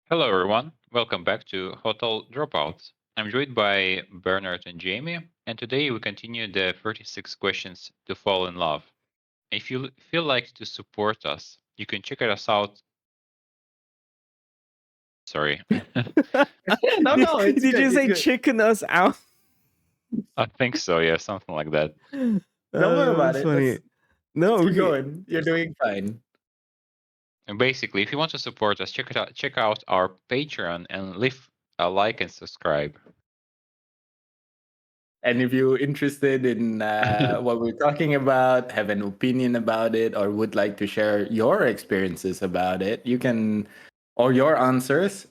Hello, everyone. Welcome back to Hotel Dropouts. I'm joined by Bernard and Jamie, and today we continue the 36 questions to fall in love. If you feel like to support us, you can check us out. Sorry, No, no, it's Did good. you It's say good. chicken us out? I think so. Yeah, something like that. Don't worry about That's it. funny. Let's No, keep okay. going. You're doing fine. And basically, if you want to support us, check out our Patreon and leave a like and subscribe. And if you're interested in what we're talking about, have an opinion about it, or would like to share your experiences about it, you can, or your answers,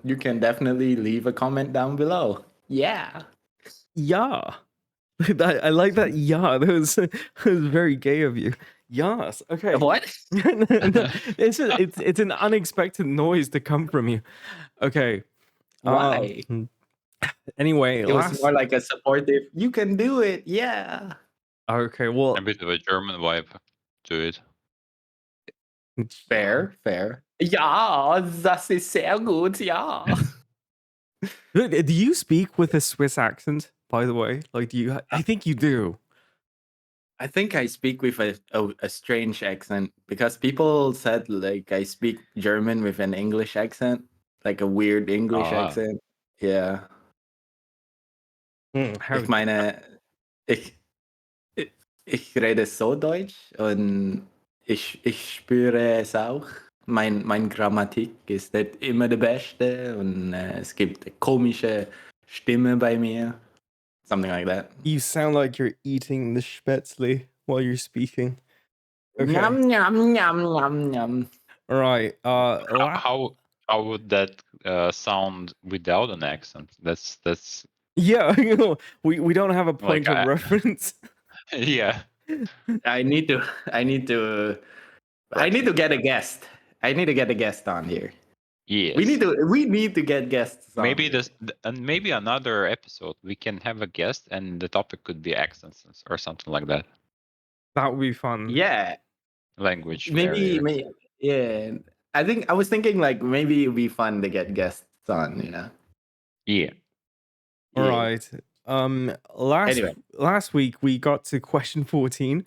you can definitely leave a comment down below. Yeah. Yeah. I like that. Yeah, that was very gay of you. Yes. Okay. What? No, it's an unexpected noise to come from you. Okay. Why? Anyway, It was last. more like a supportive, you can do it. Yeah. Okay. Well. A bit of a German vibe to it. Yeah. Fair. Ja, das ist sehr gut. Ja. Do you speak with a Swiss accent? By the way, like, do you? I think you do. I think I speak with a strange accent because people said like I speak German with an English accent, like a weird English Ah, accent. Yeah. How? Ich meine, ich, ich, ich rede so Deutsch und ich spüre es auch. Mein Grammatik ist nicht immer der beste und es gibt eine komische Stimme bei mir. Something like that. You sound like you're eating the spätzle while you're speaking. Okay. Yum, yum, yum, yum, yum. All right. how would that sound without an accent? That's Yeah, we don't have a point Like, of reference. yeah. I need to I need to get a guest. I need to get a guest on here. Yes. We need to get guests on Maybe here. and maybe another episode we can have a guest and the topic could be accents or something like that. That would be fun. Yeah. Language Maybe barrier. yeah. I was thinking like maybe it'd be fun to get guests on, you know. Yeah. All Yeah. right. Last week we got to question 14.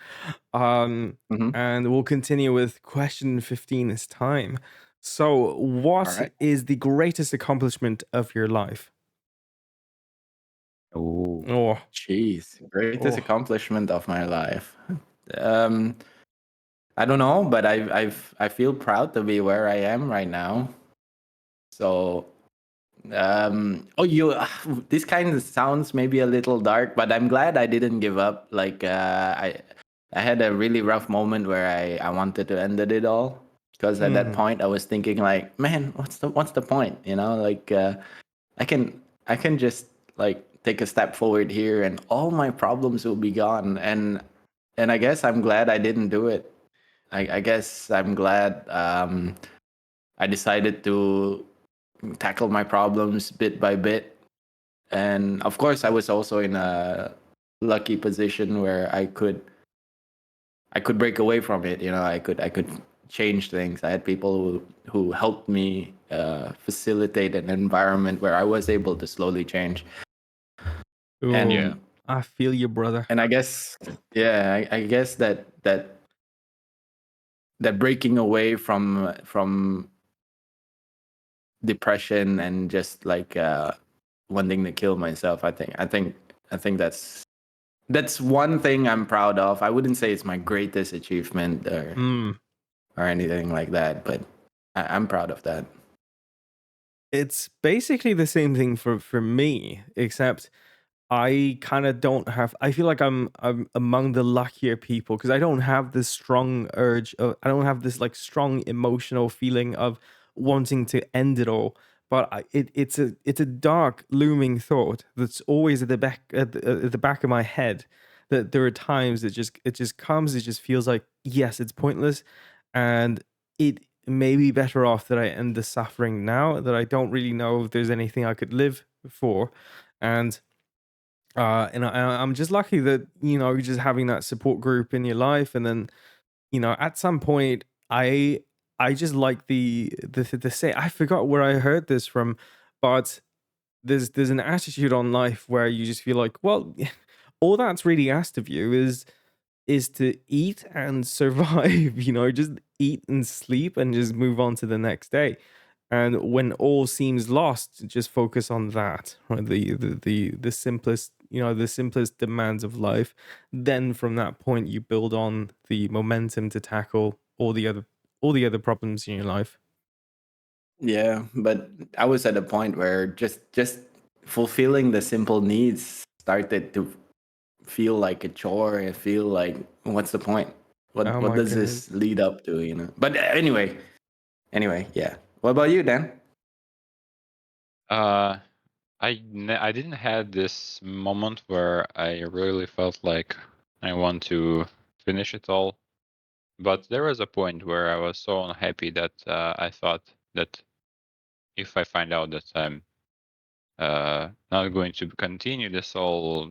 Mhm. And we'll continue with question 15 this time. So, what is right. the greatest accomplishment of your life? Oh. Oh, Jeez. Greatest Oh. accomplishment of my life. I don't know, but I feel proud to be where I am right now. So this kind of sounds maybe a little dark, but I'm glad I didn't give up. Like I had a really rough moment where I wanted to end it all, because at that point I was thinking like, man, what's the point, you know? Like I can just like take a step forward here and all my problems will be gone. And I guess I'm glad I didn't do it. I guess I'm glad I decided to tackle my problems bit by bit. And of course, I was also in a lucky position where I could break away from it. You know, I could change things. I had people who helped me facilitate an environment where I was able to slowly change. And Yeah. I feel you, brother. And I guess, yeah, I guess that breaking away from depression and just like wanting to kill myself, I think that's one thing I'm proud of. I wouldn't say it's my greatest achievement or anything like that, but I'm proud of that. It's basically the same thing for me, except I kind of don't have. I feel like I'm among the luckier people because I don't have this strong urge. I don't have this like strong emotional feeling of wanting to end it all. But it's a dark looming thought that's always at the back of my head. That there are times it just comes. It just feels like, yes, it's pointless, and it may be better off that I end the suffering now. That I don't really know if there's anything I could live for, and I'm just lucky that, just having that support group in your life. And then, at some point, I I just like the say. I forgot where I heard this from, but there's an attitude on life where you just feel like, well, all that's really asked of you is to eat and survive, just eat and sleep and just move on to the next day. And when all seems lost, just focus on that, right? The simplest, the simplest demands of life. Then from that point you build on the momentum to tackle all the other problems in your life. Yeah, but I was at a point where just fulfilling the simple needs started to feel like a chore and feel like what's the point? What Oh what my does goodness. this lead up to, you know? But anyway, yeah. What about you, Dan? Uh, I didn't had this moment where I really felt like I want to finish it all, but there was a point where I was so unhappy that I thought that if I find out that I'm not going to continue this all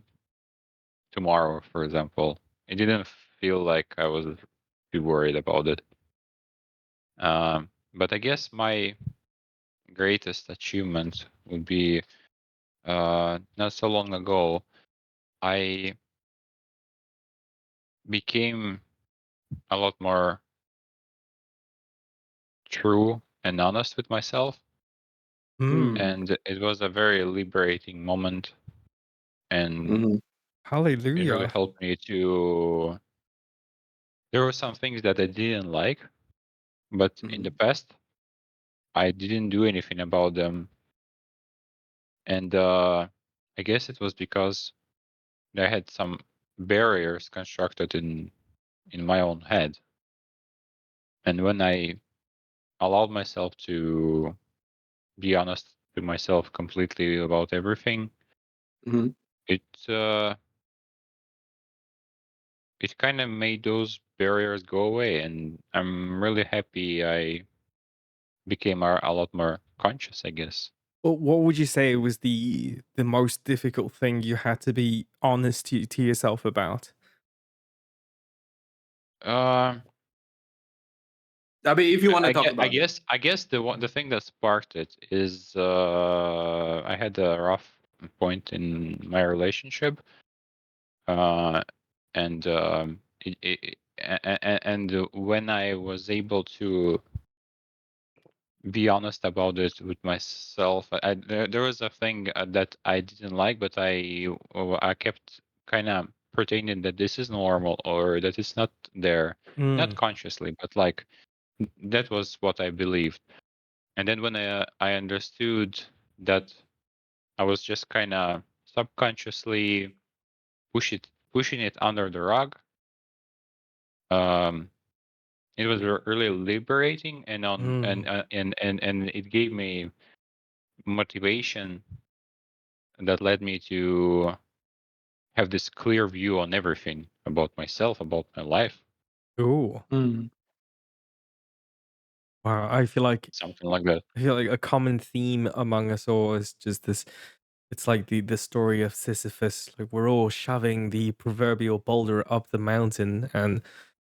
tomorrow, for example, it didn't feel like I was too worried about it. But I guess my greatest achievement would be not so long ago, I became a lot more true and honest with myself. Mm, Mm. And it was a very liberating moment. And Mm-hmm. it really hallelujah. helped me to. There were some things that I didn't like, but in the Mm-hmm. past, I didn't do anything about them. And I guess it was because I had some barriers constructed in my own head. And when I allowed myself to be honest with myself completely about everything, Mm-hmm. it it kind of made those barriers go away, and I'm really happy I became a lot more conscious, I guess. Well, what would you say was the most difficult thing you had to be honest to yourself about? Uh, I mean, if you want to talk I about it. guess the thing that sparked it is I had a rough point in my relationship, uh, and and when I was able to be honest about it with myself. There was a thing that I didn't like, but I kept kind of pretending that this is normal or that it's not there, not Mm, consciously, but like that was what I believed. And then when I understood that I was just kind of subconsciously pushing it under the rug, um, it was really liberating mm. and it gave me motivation that led me to have this clear view on everything about myself, about my life, Ooh. Mm. Wow, I feel like something like that. a common theme among us all is just this. It's like the story of Sisyphus. Like we're all shoving the proverbial boulder up the mountain, and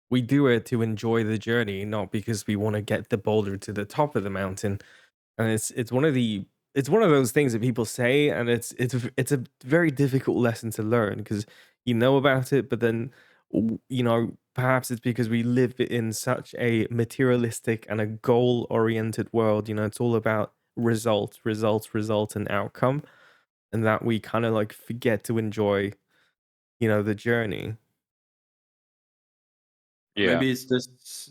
we do it to enjoy the journey, not because we want to get the boulder to the top of the mountain. And it's one of those things that people say, and it's a very difficult lesson to learn because you know about it, but then perhaps it's because we live in such a materialistic and a goal oriented world. It's all about results, and outcome, and that we kind of like forget to enjoy the journey. Yeah, Maybe it's just,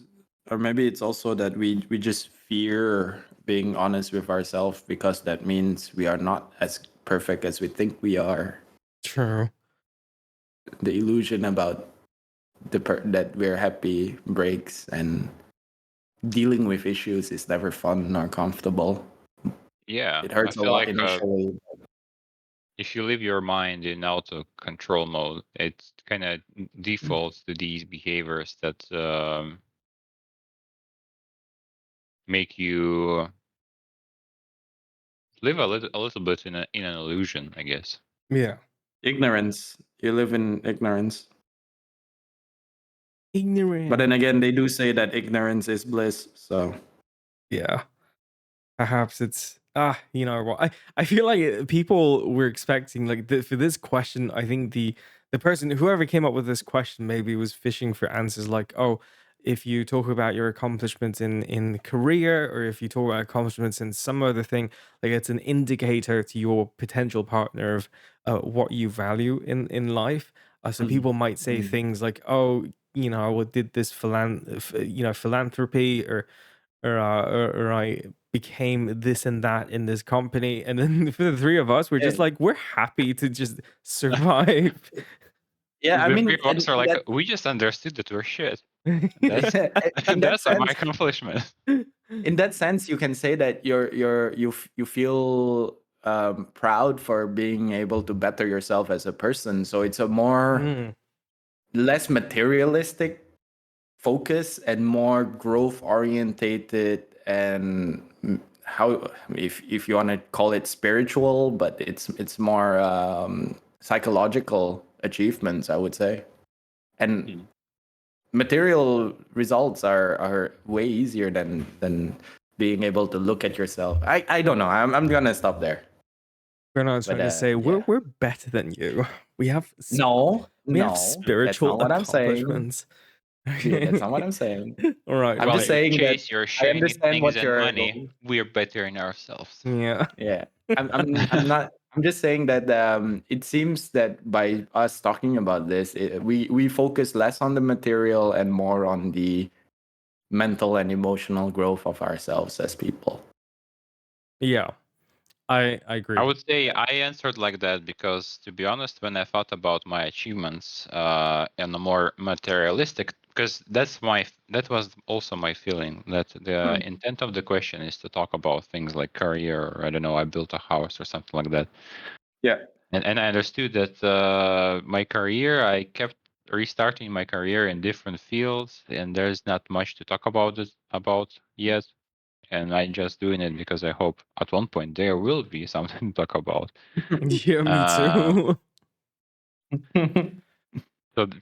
or maybe it's also that we just fear being honest with ourselves because that means we are not as perfect as we think we are. True. The illusion about that we're happy breaks, and dealing with issues is never fun nor comfortable. yeah. It I hurts a feel lot like initially. if you leave your mind in auto control mode, it kind of defaults to these behaviors that make you live a little bit in an illusion, I guess. Yeah. Ignorance. You live in ignorance. Ignorant. But then again, they do say that ignorance is bliss. So Yeah. Perhaps it's you know what? I feel like people were expecting like for this question. I think the person whoever came up with this question maybe was fishing for answers like, oh, if you talk about your accomplishments in career or if you talk about accomplishments in some other thing, like it's an indicator to your potential partner of what you value in life. So mm, people might say mm, things like, oh, you know, I did this philanthropy or I became this and that in this company. And then for the three of us, we're yeah, just like, we're happy to just survive. yeah. I The three mean, of us are in like, that we just understood that we're shit. That's in that that's my sense, accomplishment. in that sense, you can say that you feel proud for being able to better yourself as a person. So it's a more Mm, less materialistic focus and more growth orientated and how if you want to call it spiritual, but it's more psychological achievements, I would say. And Mm. material results are way easier than being able to look at yourself. I don't know. I'm gonna stop there. we're not But trying to say yeah. we're better than you. We have No, we have no, that's spiritual not what I'm saying. accomplishments. Yeah, that's not what I'm saying. All right, I'm While just you fine. saying that chase your I shiny understand things what and you're money, going. we're better in ourselves. Yeah. Yeah. I'm not I'm just saying that it seems that by us talking about this, we focus less on the material and more on the mental and emotional growth of ourselves as people. Yeah. I I agree. would say I answered like that because, to be honest, when I thought about my achievements in a more materialistic, because that was also my feeling that the Mm. intent of the question is to talk about things like career, or I don't know, I built a house or something like that, Yeah. and I understood that my career, I kept restarting my career in different fields, and there's not much to talk about yet. And I'm just doing it because I hope at one point there will be something to talk about. Yeah, me Uh, too.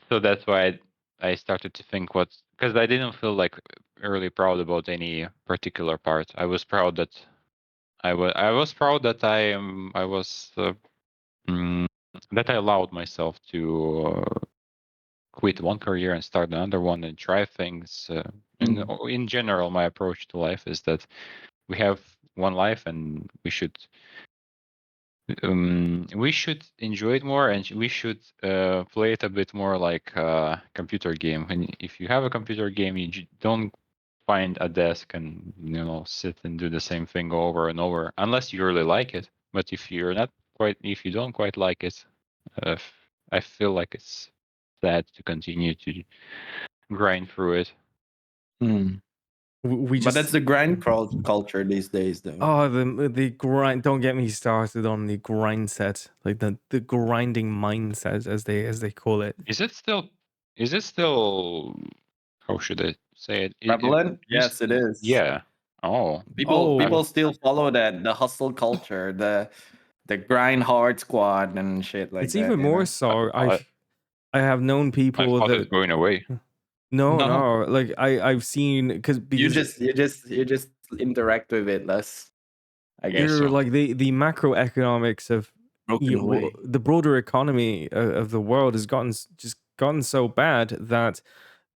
so that's why I started to think what's, because I didn't feel like really proud about any particular part. I was proud that I was proud that I was mm, that I allowed myself to quit one career and start another one and try things. And Mm. in general, my approach to life is that we have one life and we should enjoy it more, and we should play it a bit more like a computer game. And if you have a computer game, you don't find a desk and sit and do the same thing over and over, unless you really like it. But if you don't quite like it, uh, I feel like it's sad to continue to grind through it. Mm. We But that's just the grind culture these days, though. oh the grind. Don't get me started on the grind set, like the grinding mindset as they call it. Is it still? Is it still? How should I say it? Prevalent? Used Yes, it to, is. yeah. Oh, Oh, People still follow that, the hustle culture, the grind hard squad and shit like it's that, even you more know. so. I I have known I people thought it's that going away. no No, no like I've seen because you just interact with it less, I Guess guess. you're so. like the macroeconomics of Broken away. the broader economy of the world has just gotten so bad that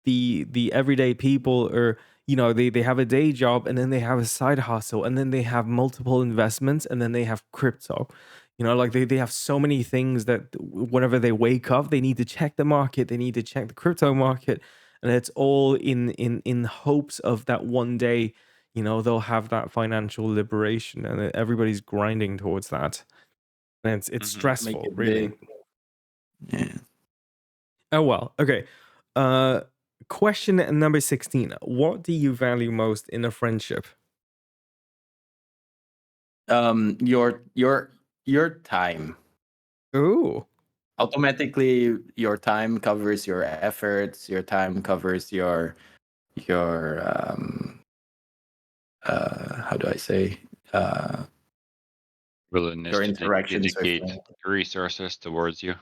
the everyday people are they have a day job and then they have a side hustle and then they have multiple investments and then they have crypto, like they have so many things that whenever they wake up they need to check the market, they need to check the crypto market, and it's all in hopes of that one day they'll have that financial liberation, and everybody's grinding towards that, and it's Hmm. Make stressful it really. big. Yeah. Oh well, okay. Uh Question number 16. What do you value most in a friendship? Your time. Ooh. Automatically your time covers your efforts, your time covers your how do I say, uh Willingness your to interactions with dedicate them. resources towards you.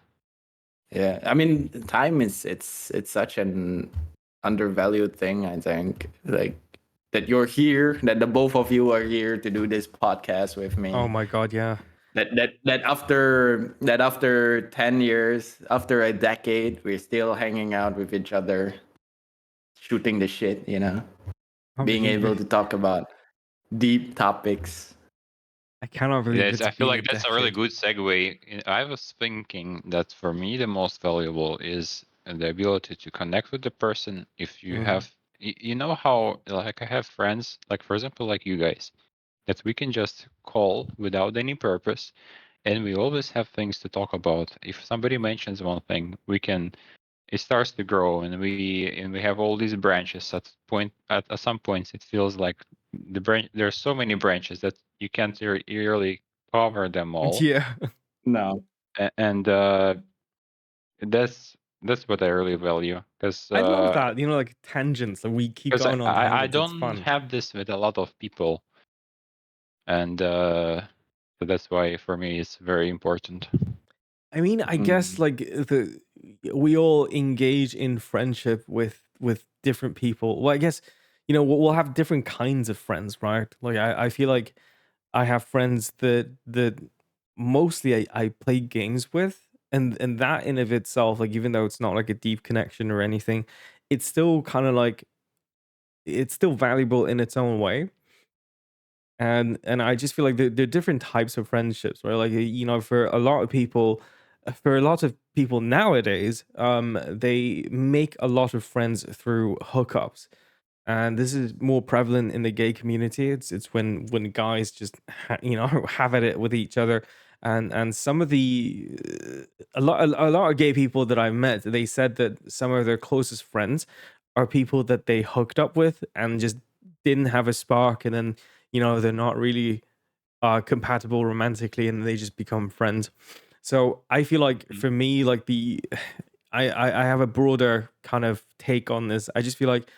Yeah, I mean, time is it's such an undervalued thing. I think like that you're here, that the both of you are here to do this podcast with Oh me. my god, yeah. That after 10 years, after a decade, we're still hanging out with each other, shooting the shit, Can't being believe able it. to talk about deep topics. I cannot believe Yes, it's I feel been a like that's a really decade. good segue. I was thinking that for me, the most valuable is the ability to connect with the person. If you Mhm. have, you know how, like, I have friends, like, for example, like you guys, that we can just call without any purpose, and we always have things to talk about. If somebody mentions one thing, it starts to grow, and we have all these branches. At some points, it feels like there's so many branches that you can't really cover them all. Yeah. No. And that's what I really value, because I love that, like tangents, and we keep going on I tangents. It's don't fun. have this with a lot of people, and so that's why for me it's very important. I mean, I guess like we all engage in friendship with different people. Well, I guess we'll have different kinds of friends, right? Like I feel like I have friends that mostly I play games with, and that in of itself, like even though it's not like a deep connection or anything, it's still kind of like it's still valuable in its own way. And I just feel like there are different types of friendships, right? Like for a lot of people, nowadays, they make a lot of friends through hookups, and this is more prevalent in the gay community. It's when guys just have at it with each other, and some of the a lot of gay people that I've met, they said that some of their closest friends are people that they hooked up with and just didn't have a spark, and then they're not really compatible romantically, and they just become friends. So I feel like for me, like I have a broader kind of take on this. I just feel like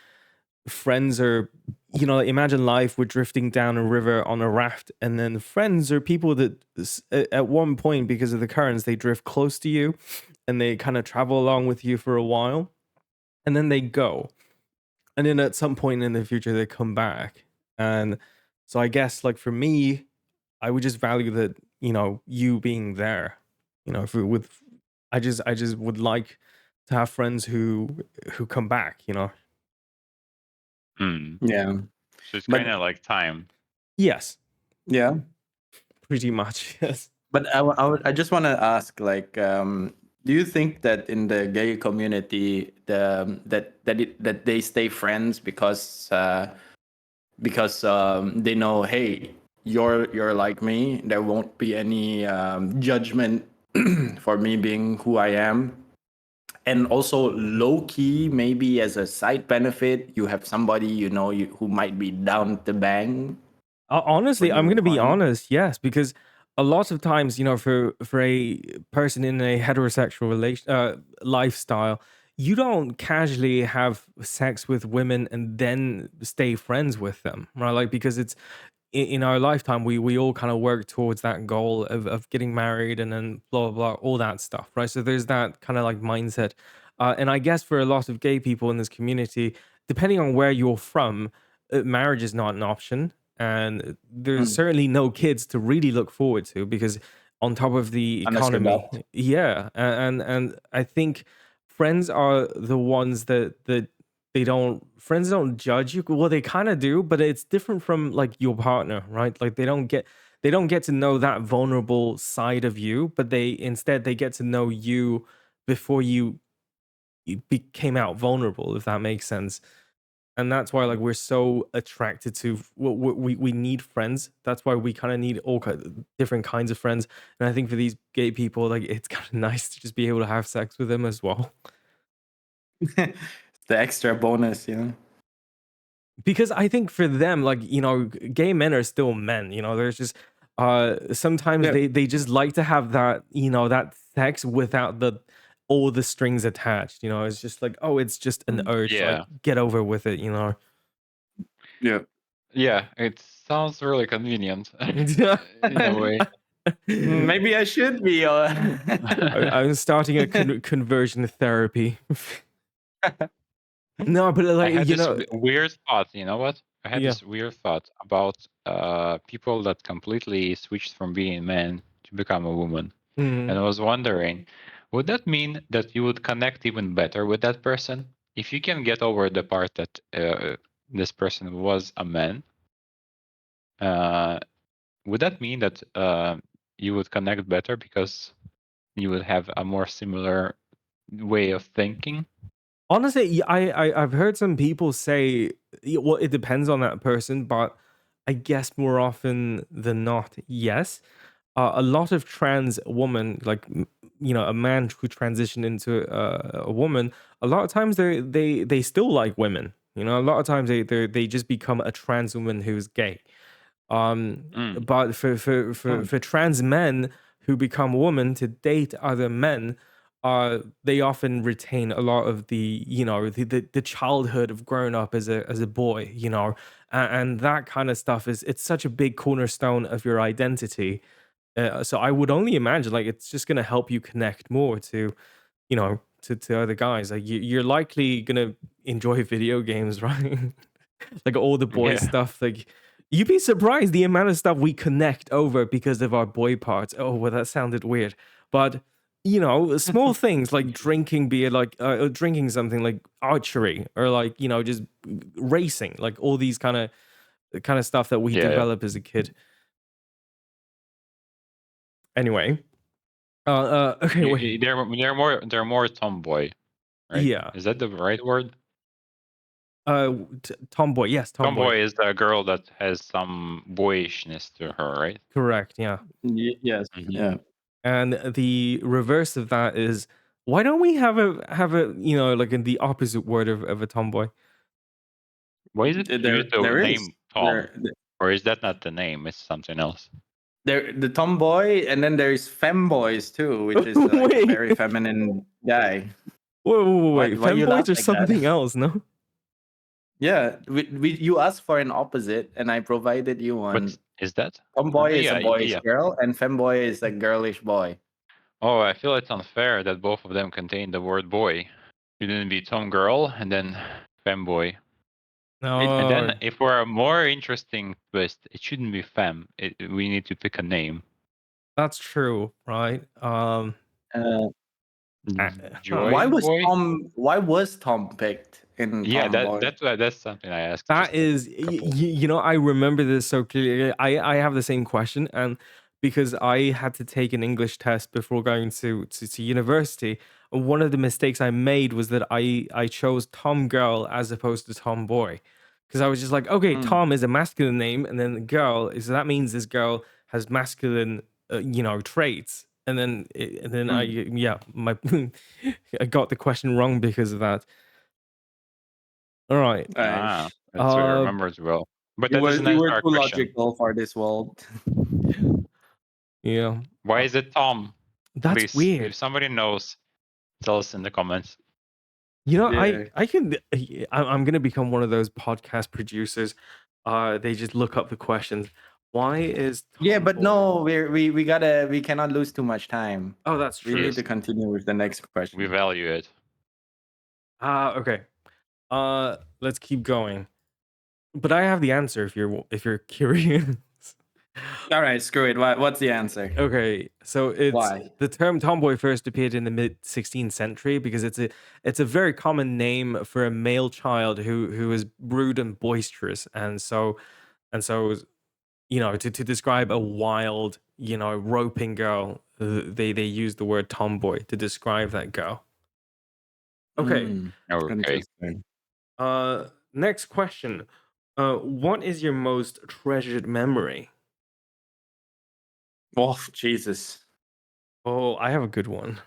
friends are, like, imagine life, we're drifting down a river on a raft, and then friends are people that at one point, because of the currents, they drift close to you and they kind of travel along with you for a while, and then they go, and then at some point in the future they come back. And so I guess, like, for me, I would just value that, you being there, if it, with I just would like to have friends who come back. Hmm. Yeah. So it's kind But of like time. Yes, yeah. pretty much. Yes. But I just want to ask, like, do you think that in the gay community, that they stay friends because they know, hey, you're like me. There won't be any judgment for me being who I am. And also low key, maybe as a side benefit, you have somebody who might be down to bang Honestly, when I'm you're gonna be horny. honest. Yes, because a lot of times, for a person in a heterosexual lifestyle, you don't casually have sex with women and then stay friends with them, right? Like, because it's in our lifetime, we all kind of work towards that goal of getting married and then blah blah blah, all that stuff, right? So there's that kind of like mindset, and I guess for a lot of gay people in this community, depending on where you're from, marriage is not an option, and there's Mm, certainly no kids to really look forward to, because on top of the unless you're economy, adult. yeah, and I think friends are the ones that they don't friends don't judge you. Well, they kind of do, but it's different from like your partner, right? Like they don't get to know that vulnerable side of you, but they get to know you before you came out vulnerable, if that makes sense. And that's why, like, we're so attracted to we need friends. That's why we kind of need different kinds of friends. And I think for these gay people, like, it's kind of nice to just be able to have sex with them as well. The extra bonus. Because I think for them, like, gay men are still men. There's just sometimes Yeah. they just like to have that, that sex without the all the strings attached. It's just like, oh, it's just an Mm, urge, like, Yeah. get over with it. yeah. Yeah, it sounds really convenient in a way. Maybe I should be. I'm starting a conversion therapy. No, but I like had this weird thought. You know what? I had yeah. this weird thought about people that completely switched from being men to become a woman, and I Mhm. was wondering, would that mean that you would connect even better with that person if you can get over the part that this person was a man? Uh, would that mean that you would connect better because you would have a more similar way of thinking? Honestly, I've heard some people say, well, it depends on that person, but I guess more often than not, yes. A lot of trans women, like a man who transitioned into a woman, a lot of times they still like women. A lot of times they just become a trans woman who's gay. Mm. But for trans men who become women to date other men, they often retain a lot of the childhood of growing up as a boy, and that kind of stuff it's such a big cornerstone of your identity. So I would only imagine like it's just gonna help you connect more to other guys. Like you're likely gonna enjoy video games, right? Like all the boy Yeah. stuff. Like you'd be surprised the amount of stuff we connect over because of our boy parts. Oh, well, that sounded weird, but small things like drinking beer, like drinking something like archery, or like just racing, like all these kind of stuff that we Yeah. develop as a kid. Anyway, okay, wait, They're more tomboy, right? yeah, Is that the right word? tomboy, yes, tomboy, Tomboy is a girl that has some boyishness to her, right? correct, yeah. Yes. Hmm. Yeah. And the reverse of that is, why don't we have a like in the opposite word of a tomboy? Why is it There used the there is. name Tom, There or is that not the name? It's something else. there the tomboy, and then there's femboys too, which is like a Wait, very feminine guy. wait, Why you laugh femboys are like that? something else, no? Yeah, you asked for an opposite, and I provided you What one. is that? Tomboy is a Yeah, boyish yeah. girl, and femboy is a girlish boy. Oh, I feel it's unfair that both of them contain the word boy. Shouldn't it be Tom girl and then femboy? And then, No, if we're a more interesting twist, it shouldn't be fem. We need to pick a name. that's true, right? Uh, Huh. Joy boy. Why was Tom picked in Yeah, Tomboy? that's something I asked That just a is, couple. I remember this so clearly. I have the same question, and because I had to take an English test before going to university, and one of the mistakes I made was that I chose Tom girl as opposed to Tom boy, because I was just like, okay, Mm, Tom is a masculine name, and then girl is, so that means this girl has masculine traits, and then I, mm. yeah, my I got the question wrong because of that. All right. Ah, that's what I Uh, remember as well. But You that were doesn't answer our too question. logical for this world. yeah. Why is it Tom? That's Please, if weird. somebody knows, tell us in the comments. Yeah. I can I'm gonna become one of those podcast producers. They just look up the questions. Why is Yeah, but Tomboy? no, we cannot lose too much time. Oh, that's We need true. to Yes, continue with the next we question. value it. Okay. Let's keep going. But I have the answer if you're curious. All right, screw it. What's the answer? Okay, so it's Why? the term tomboy first appeared in the mid 16th century because it's a very common name for a male child who is rude and boisterous, and so to describe a wild roping girl, they use the word tomboy to describe that girl. Okay, Mm, Okay. interesting. next question. What is your most treasured memory? Oh, Jesus. Oh, I have a good one.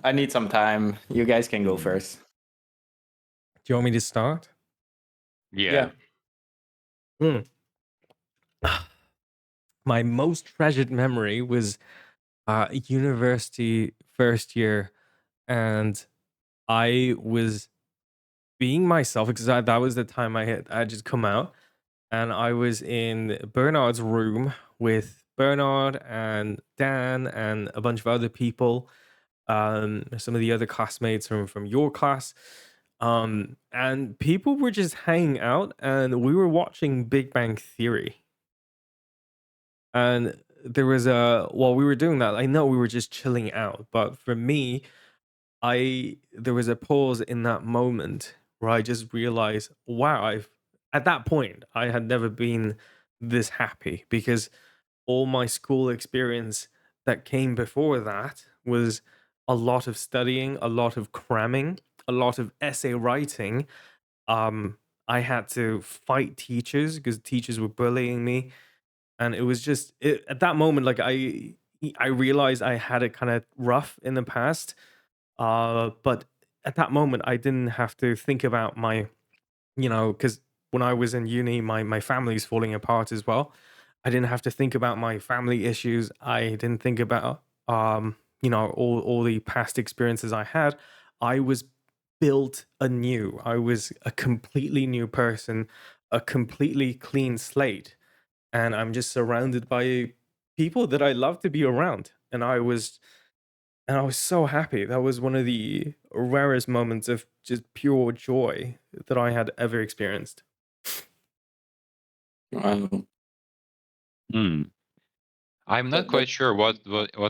I need some time. You guys can go Hmm. first. Do you want me to start? Yeah. Yeah. Hmm. My most treasured memory was university first year, and I was being myself because that was the time I just come out, and I was in Bernard's room with Bernard and Dan and a bunch of other people, some of the other classmates from your class, And people were just hanging out, and we were watching Big Bang Theory. And there was a while we were doing that, I know we were just chilling out, but for me, I there was a pause in that moment where I just realized, wow, I've at that point I had never been this happy, because all my school experience that came before that was a lot of studying, a lot of cramming, a lot of essay writing. I had to fight teachers because teachers were bullying me, and it was just at that moment, like I realized I had it kind of rough in the past, but at that moment I didn't have to think about my, because when I was in uni, my family's falling apart as well. I didn't have to think about my family issues. I didn't think about all the past experiences I had. I was built anew. I was a completely new person, a completely clean slate, and I'm just surrounded by people that I love to be around. And I was so happy. That was one of the rarest moments of just pure joy that I had ever experienced. Wow. Hmm. I'm not That quite sure what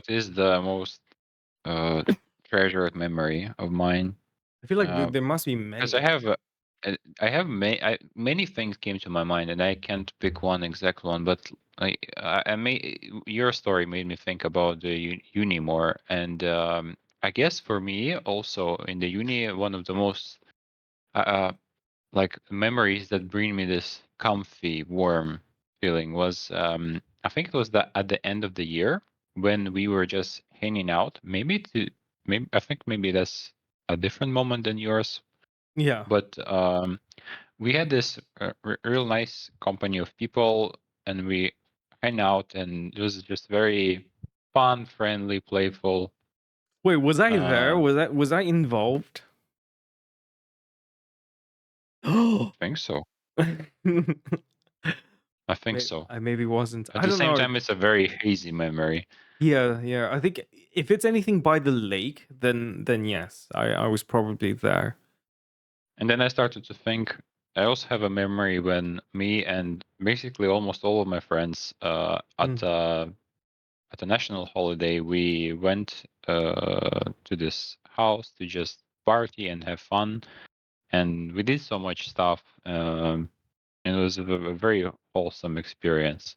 is the most uh, treasured memory of mine. I feel like Uh, there must be because I many. have many things came to my mind, and I can't pick one exact one. But your story made me think about the uni more, and I guess for me also in the uni, one of the most like memories that bring me this comfy, warm feeling was I think it was at the end of the year when we were just hanging out. Maybe I think maybe that's a different moment than yours, Yeah. but we had this real nice company of people, and we hang out, and it was just very fun, friendly, playful. Wait, was I there? Uh, Was I involved? Oh. I think so. I think so. I maybe wasn't. At I the don't same know. time, it's a very hazy memory. Yeah, yeah. I think if it's anything by the lake, then yes, I was probably there. And then I started to think. I also have a memory when me and basically almost all of my friends Mm. at a national holiday, we went to this house to just party and have fun, and we did so much stuff. And it was a very wholesome experience.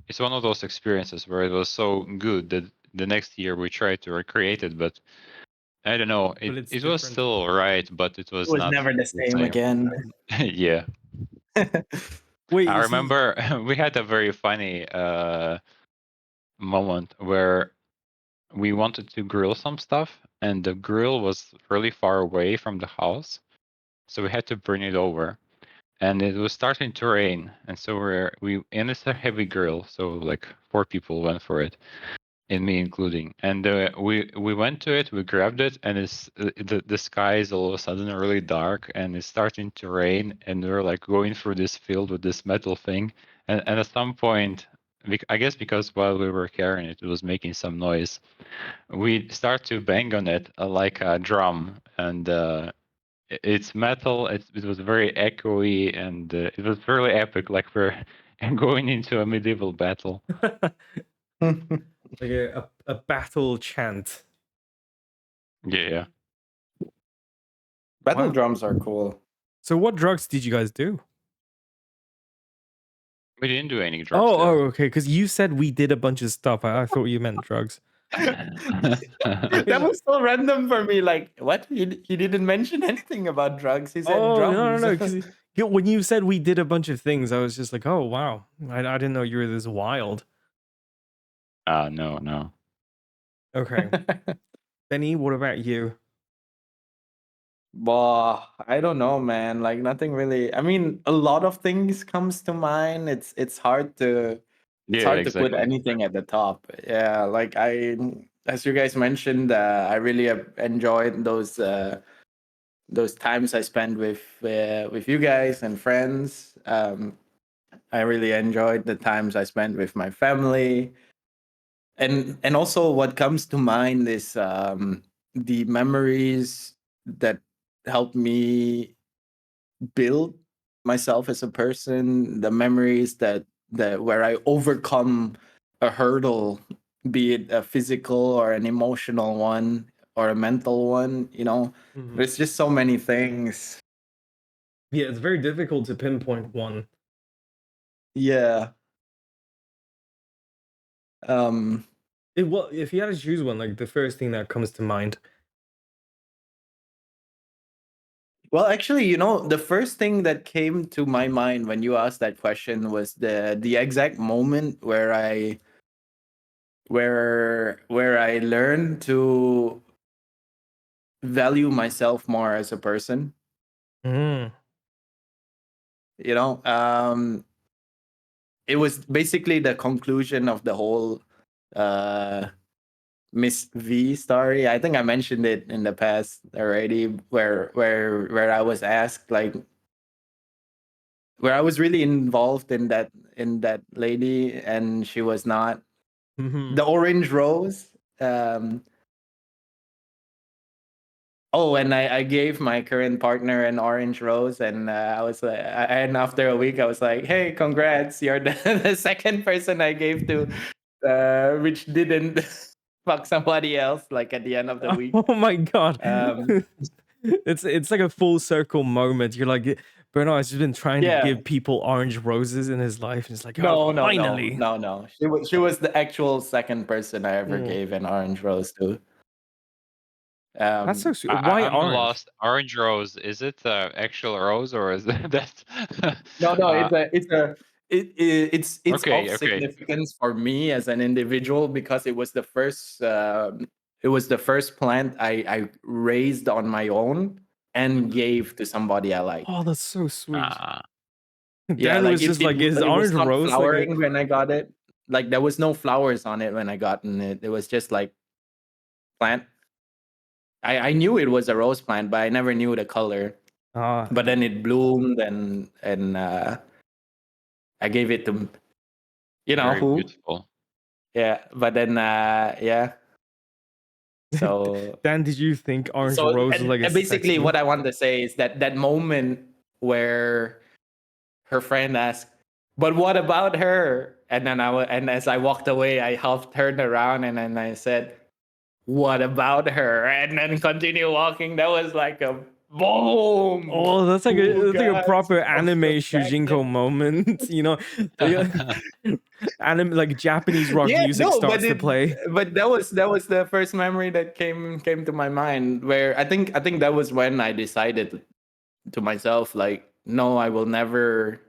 It's one of those experiences where it was so good that the next year we tried to recreate it, but I don't know. But It it's it was different. still all right, but it it was was not never the the same same. again. Yeah, Wait, I is he? remember we had a very funny moment where we wanted to grill some stuff, and the grill was really far away from the house, so we had to bring it over. And it was starting to rain, and so and it's a heavy grill, so like 4 people went for it, and me including. And we went to it, we grabbed it, and the sky is all of a sudden really dark, and it's starting to rain, and we're like going through this field with this metal thing, and at some point, I guess because while we were carrying it, it was making some noise. We start to bang on it like a drum, and it's metal. It was very echoey, and it was really epic. Like we're going into a medieval battle. Like a battle chant. Yeah. Battle Wow. drums are cool. So what drugs did you guys do? We didn't do any drugs Oh, there. okay. Because you said we did a bunch of stuff. I thought you meant drugs. That was so random for me. Like, what? He didn't mention anything about drugs. He said Oh, no, no, drums. no. Because when you said we did a bunch of things, I was just like, oh, wow. I didn't know you were this wild. No, no. Okay. Benny, what about you? Well, I don't know, man. Like nothing really. I mean, a lot of things comes to mind. It's hard to Yeah, put exactly. anything at the top. Yeah, like as you guys mentioned, I really enjoyed those times I spent with you guys and friends. I really enjoyed the times I spent with my family, and also what comes to mind is the memories that helped me build myself as a person, the memories that where I overcome a hurdle, be it a physical or an emotional one or a mental one, there's just so many things. Yeah, it's very difficult to pinpoint one. Yeah. Um Well, if you had to choose one, like the first thing that comes to mind. well, actually, the first thing that came to my mind when you asked that question was the exact moment where I learned to value myself more as a person. Mm. You know, it was basically the conclusion of the whole uh, Miss V story. I think I mentioned it in the past already, where I was asked, like, where I was really involved in that lady, and she was not. Mm-hmm. The orange rose. Um, Oh, and I gave my current partner an orange rose, and I was like, and after a week, I was like, "Hey, congrats! You're the, the second person I gave to, which didn't fuck somebody else." Like at the end of the week. Oh my god. Um, It's like a full circle moment. You're like, Bernard has just been trying to yeah. give people orange roses in his life, and it's like, oh, No, no, no, finally. no, no. She was the actual second person I ever Mm, gave an orange rose to. that's so Um, sweet. Why I'm orange? lost. Orange rose, is it actual rose or is that? No, no, uh, it's of okay, okay. significance for me as an individual because it was the first plant I raised on my own and Mhm. gave to somebody I like. Oh, that's so sweet. Ah, Yeah, Dan like was it just it like, is it was orange not rose like a flowering when I got it. Like there was no flowers on it when I gotten it. It was just like plant. I knew it was a rose plant, but I never knew the color. ah But then it bloomed and I gave it to very who. beautiful. Yeah, but then yeah. So Dan, did you think orange so rose was and, like a and sex basically symbol? what I wanted to say is that moment where her friend asked, "But what about her?" And then and as I walked away, I half turned around and then I said, "What about her?" And then continue walking. That was like a boom. Oh, Cool that's like a guys proper from anime perspective. Shujinko moment, anime like Japanese rock Yeah, music no, starts to play. but that was the first memory that came to my mind where I think that was when I decided to myself, like, no, I will never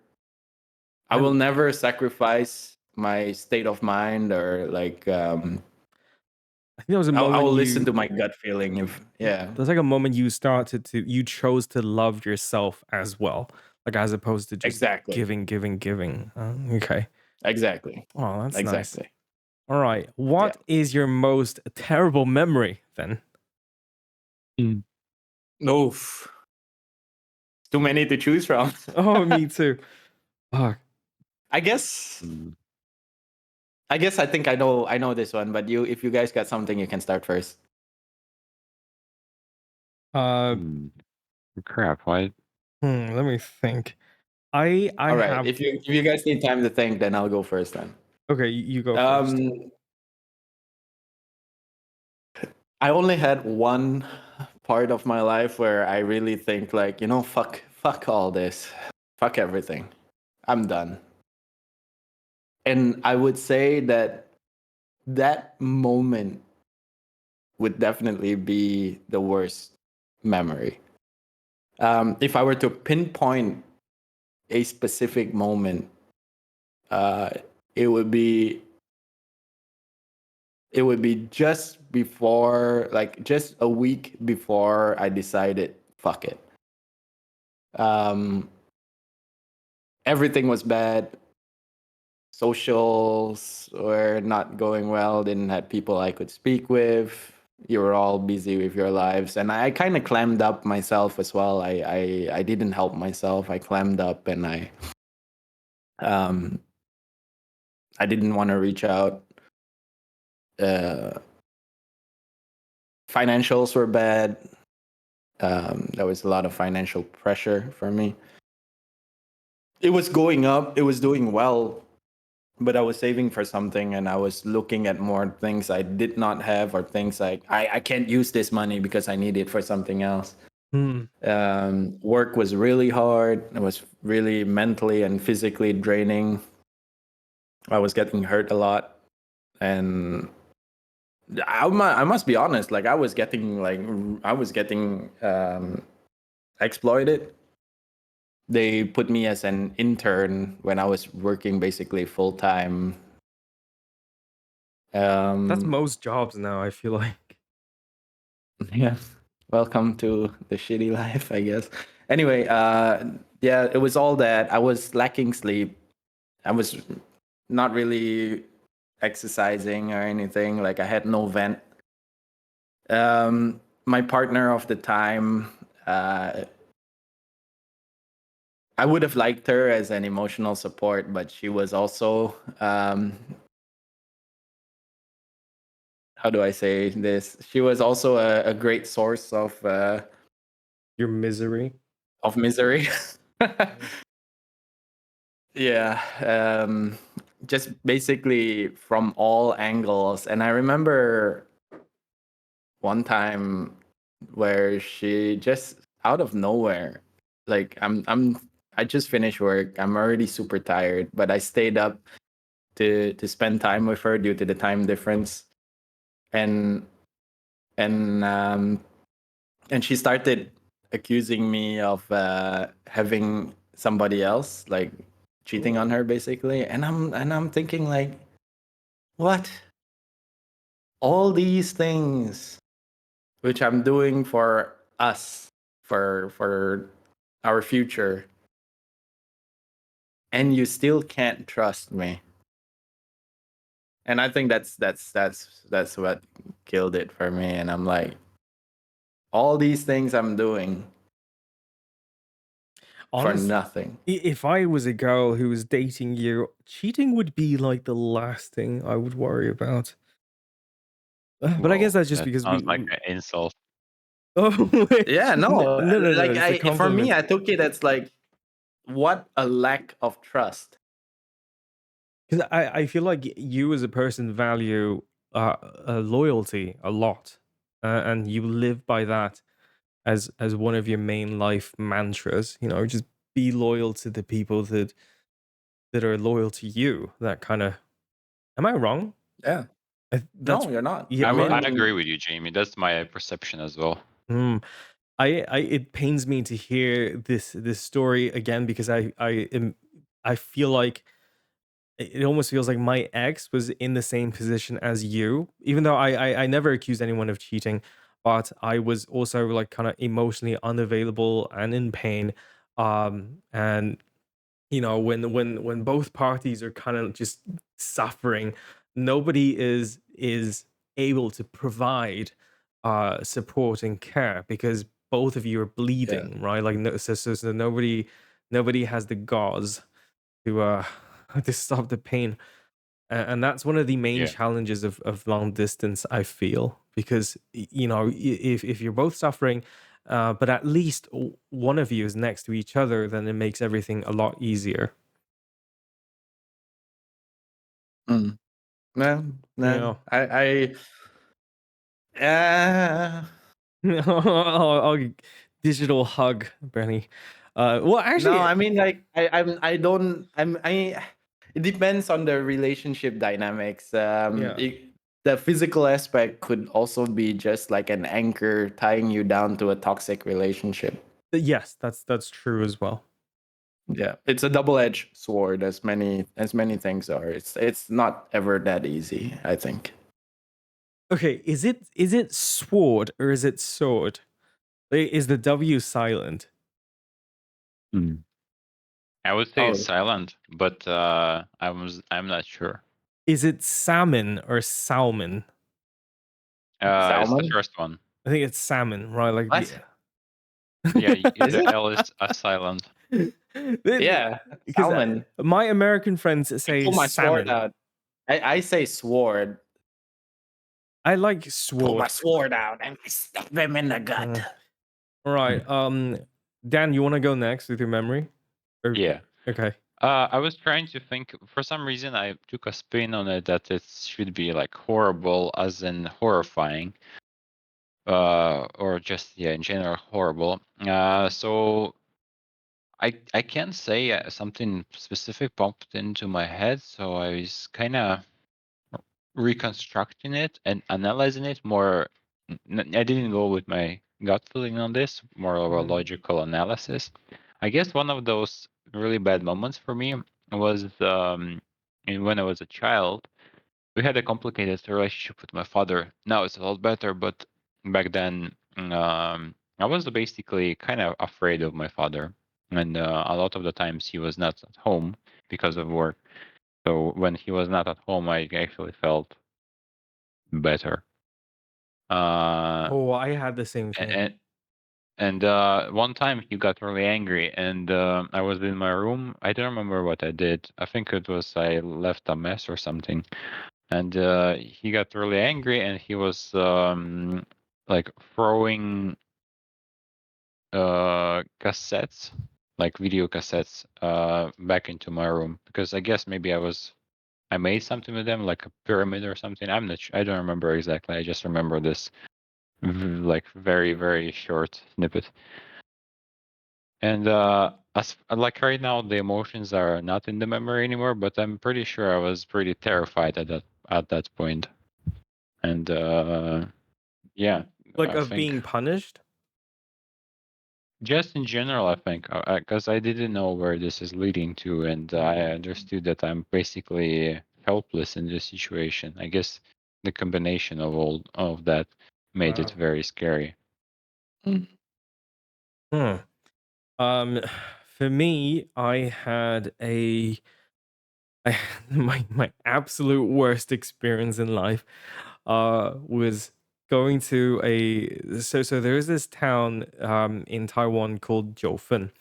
sacrifice my state of mind, or like I think that was a I moment will listen you to my gut feeling. If yeah, That's like a moment you chose to love yourself as well, like as opposed to just exactly, giving. Okay. exactly, Oh, that's nice. exactly. All right. Yeah. What is your most terrible memory then? Mm. Oof, too many to choose from. Oh, me too. Fuck. I guess. Mm. I think I know this one, but if you guys got something, you can start first. Uh, Mm. Crap, what? let me think. I All right. have. If you guys need time to think, then I'll go first then. Okay, you go first. Um, I only had one part of my life where I really think, like, fuck all this, fuck everything, I'm done. And I would say that moment would definitely be the worst memory. If I were to pinpoint a specific moment, uh, it would be just before, like just a week before I decided, fuck it. Um, Everything was bad. Socials were not going well. Didn't have people I could speak with. You were all busy with your lives, and I kind of clammed up myself as well. I didn't help myself. I clammed up, and um I didn't want to reach out. Uh, Financials were bad. There was a lot of financial pressure for me. It was going up, it was doing well, but I was saving for something and I was looking at more things I did not have, or things like I can't use this money because I need it for something else. Hmm. Work was really hard. It was really mentally and physically draining. I was getting hurt a lot, and I must be honest. Like I was getting exploited. They put me as an intern when I was working basically full time. That's Um, most jobs now, I feel like. yeah. Welcome to the shitty life, I guess. Anyway, yeah, it was all that. I was lacking sleep. I was not really exercising or anything. Like I had no vent. My partner of the time, uh, I would have liked her as an emotional support, but she was also, how do I say this? She was also a great source Your misery. of misery. Yeah. Yeah, just basically from all angles. And I remember one time where she just out of nowhere, like I just finished work. I'm already super tired, but I stayed up to spend time with her due to the time difference. And and um and she started accusing me of having somebody else, like cheating on Oh. her basically. And I'm thinking like, what? All these things which I'm doing for us, for our future, and you still can't trust me. And I think that's what killed it for me. And I'm like, all these things I'm doing for Honest, nothing. if I was a girl who was dating you, cheating would be like the last thing I would worry about. But I guess Whoa, that's just that because sounds like an insult. Oh, wait. Yeah, No, no, no, no, no. like It's a for me, compliment. I took it as like, what a lack of trust. Because I feel like you as a person value loyalty a lot, and you live by that as one of your main life mantras. You know, just be loyal to the people that are loyal to you. That kind of. Am I wrong? Yeah. That's No, you're not. yeah, I right. I mean, agree with you, Jamie. That's my perception as well. Mm. I it pains me to hear this story again because I feel like it almost feels like my ex was in the same position as you, even though I never accused anyone of cheating, but I was also like kind of emotionally unavailable and in pain. And you know, when both parties are kind of just suffering, nobody is able to provide support and care because both of you are yeah. bleeding, right? Like no, so nobody has the gauze to to stop the pain. And that's one of the main Yeah. challenges of long distance, I feel, because you know, if you're both suffering, but at least one of you is next to each other, then it makes everything a lot easier. Mm. No, no. Yeah. Uh, Digital hug, Benny. Well, no, actually, I mean, like, I don't, it depends on the relationship dynamics. yeah. The physical aspect could also be just like an anchor tying you down to a toxic relationship. Yes, that's true as well. Yeah, it's a double-edged sword, as many things are. It's not ever that easy, I think. Okay, is it sword or is it sword? Is the W silent? Mm. I would say it's Oh, silent, but I'm not sure. Is it salmon or salmon? It's the salmon? first one. I think it's salmon, right? Like the What? Yeah, Is the it? L is silent. Yeah, Because salmon. my American friends I say pull my sword salmon. out. I say sword. I like Pull my sword. sword out and I stab him in the gut. Uh, All right. Dan, you want to go next with your memory? Or, Yeah. okay. I was trying to think. For some reason, I took a spin on it that it should be like horrible, as in horrifying, or just in general horrible. So I can't say something specific popped into my head. So I was kind of reconstructing it and analyzing it more. I didn't go with my gut feeling on this, more of a logical analysis. I guess one of those really bad moments for me was when I was a child. We had a complicated relationship with my father. Now it's a lot better, but back then I was basically kind of afraid of my father, and a lot of the times he was not at home because of work. So when he was not at home, I actually felt better. Oh, I had the same thing. And one time he got really angry, and I was in my room. I don't remember what I did. I think it was I left a mess or something. And he got really angry, and he was like throwing cassettes, like video cassettes, back into my room because I guess maybe I made something with them, like a pyramid or something. I'm not sure. I don't remember exactly. I just remember this like very, very short snippet. And as like right now, the emotions are not in the memory anymore, but I'm pretty sure I was pretty terrified at that point. And yeah, Like I of think being punished? just in general, I think because I didn't know where this is leading to, and I understood that I'm basically helpless in this situation. I guess the combination of all of that made it Wow. very scary. Hmm. For me, I had my absolute worst experience in life was going to so there is this town in Taiwan called Jiufen,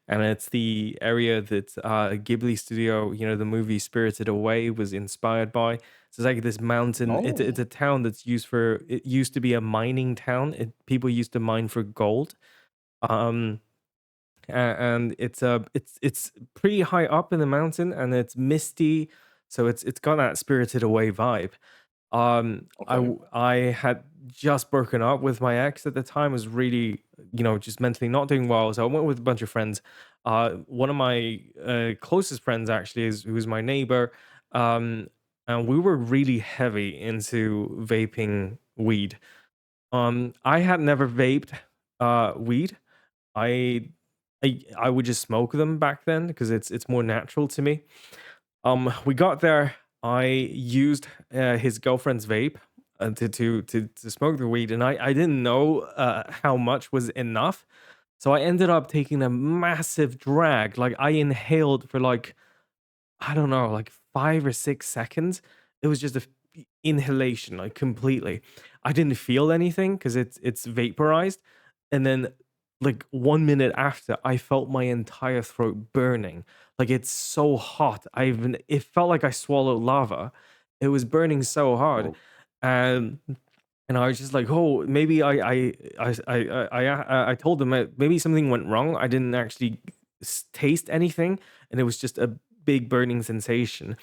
and it's the area that Ghibli studio, the movie Spirited Away was inspired by. So it's like this mountain. It's a town that's it used to be a mining town. People used to mine for gold. Um and it's pretty high up in the mountain, and it's misty, so it's got that Spirited Away vibe. I had just broken up with my ex at the time. Was really, just mentally not doing well, so I went with a bunch of friends. One of my closest friends actually is who's my neighbor. And we were really heavy into vaping weed. I had never vaped weed. I I would just smoke them back then because it's more natural to me. We got there. I used his girlfriend's vape to smoke the weed, and I didn't know how much was enough, so I ended up taking a massive drag. Like I inhaled for like I don't know, like 5 or 6 seconds. It was just inhalation, like completely. I didn't feel anything because it's vaporized, and then like 1 minute after, I felt my entire throat burning. Like it's so hot. It felt like I swallowed lava. It was burning so hard, and I was just like, oh, maybe I told them maybe something went wrong. I didn't actually taste anything, and it was just a big burning sensation.